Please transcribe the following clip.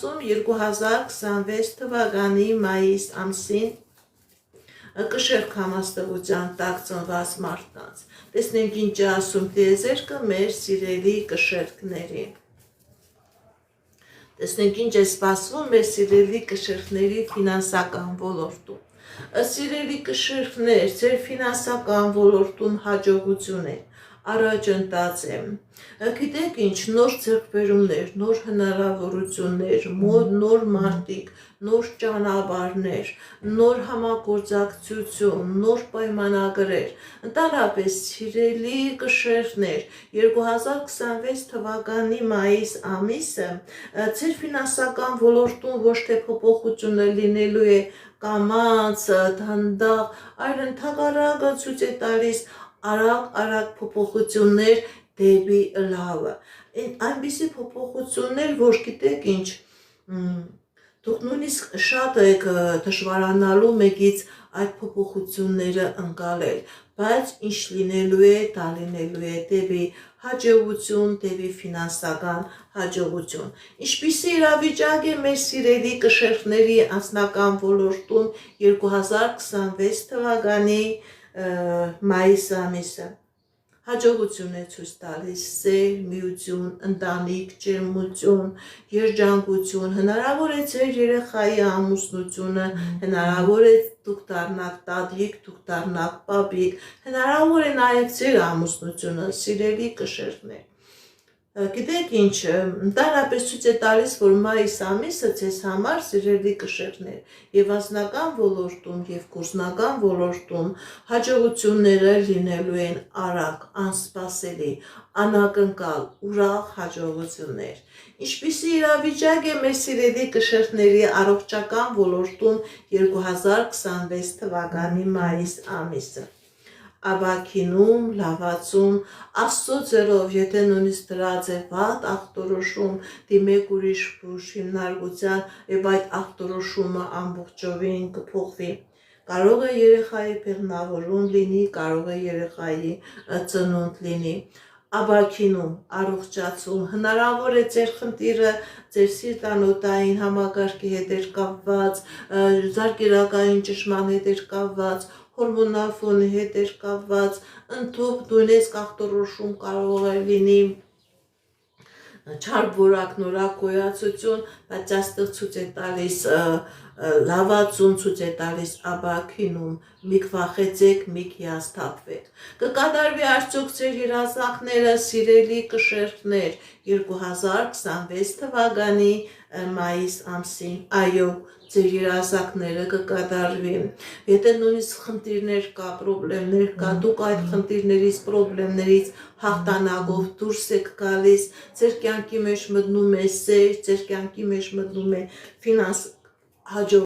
2026 թվականի մայիս ամսին կշերք համաստեղության տակ ծնված մարդկանց։ Տեսնենք ինչ է ասում տիեզերքը մեր սիրելի կշերքներին։ Տեսնենք ինչ է սպասվում մեր սիրելի կշերքների ֆինանսական ոլորտում։ Սիրելի կշերքներ, ձեր ֆինանսական ոլորտում հաջողություն է, առաջընթաց է։ Գիտեք ինչ, նոր ձեռքբերումներ, նոր հնարավորություններ, նոր մարդիկ, նոր ճանապարհներ, նոր համագործակցություն, նոր պայմանագրեր։ Ընդհանրապես, սիրելի կշերքներ, 2026 թվականի մայիս ամիսը ձեր ֆինանսական ոլորտում ոչ թե փոփոխությունը լինելու է կամաց, դանդաղ, այլ ընդհանրակը ցույց է տալիս արագ փոփոխություններ դեպի լավը։ Այնպիսի փոփոխություններ, որ գիտեք ինչ, դուք նույնիսկ շատ եք դժվարանալու մեկից այդ փոփոխությունները ընկալել, բայց ինչ լինելու է, դա լինելու է դեպի հաջողություն, դեպի ֆինանսական հաջողություն։ Ինչպիսի իրավիճակ է մեր սիրելի կշերքների անձնական ոլորտում 2026 թվականի մայիս ամիսը։ Հաջողություն է ցույց տալիս սեր, միություն, ընտանիք, ջերմություն, երջանկություն, հնարավոր է ձեր երեխայի ամուսնությունը, հնարավոր է դուք դառնաք տատիկ, դուք դառնաք պապիկ, հնարավոր է նաև ձեր ամուսնությունը, սիրելի կշերքներ։ Գիտեք ինչ, ընդհանրապես ցույց է տալիս, որ մայիս ամիսը ձեզ համար սիրելի կշերքներ եւ անձնական ոլորտում եւ գործնական ոլորտում հաջողությունները լինելու են արագ, անսպասելի, անակնկալ, ուրախ հաջողություններ։ Ինչպիսի իրավիճակ է մեր սիրելի կշերքների առողջական ոլորտում 2026 թվականի մայիս ամիսը։ Աբակինում, լավացում, Աստծո ձեռով, եթե նույնիսկ դրած է վատ ախտորոշում, դիմեք ուրիշ հիմնարկության եւ այդ ախտորոշումը ամբողջովին կփոխվի։ Կարող է երեխայի բեղմնավորում լինի, կարող է երեխայի ծնունդ լինի։ Աբակինում, առողջացում, հնարավոր է ձեր խնդիրը ձեր սիրտանոթային համակարգի հետ էր կապված, զարկերակային ճնշման հետ էր կապված, հորմոնալ ֆոնի հետ էր կապված, ընդհանուր նույնիսկ ախտորոշում կարող է լինի չար որակնորակ գոյացություն, բայց այստեղ ցույց է տալիս լավացում, ցույց է տալիս աբակինում, մի քվախեցեք, մի հիասթափվեք։ Կկատարվի արդյոք ձեր երազանքները, սիրելի կշերքներ, 2026 թվականի մայիս ամսին։ Այո, ձեր երազանքները կկատարվի։ Եթե նույնիսկ խնդիրներ կա, պրոբլեմներ կա, դուք այդ խնդիրներից, պրոբլեմներից հաղթանակով դուրս եք գալիս, ձեր կյանքի մեջ մտնում է սեր, ձեր կյանքի մեջ մտնում է ֆինանս հաջողություն։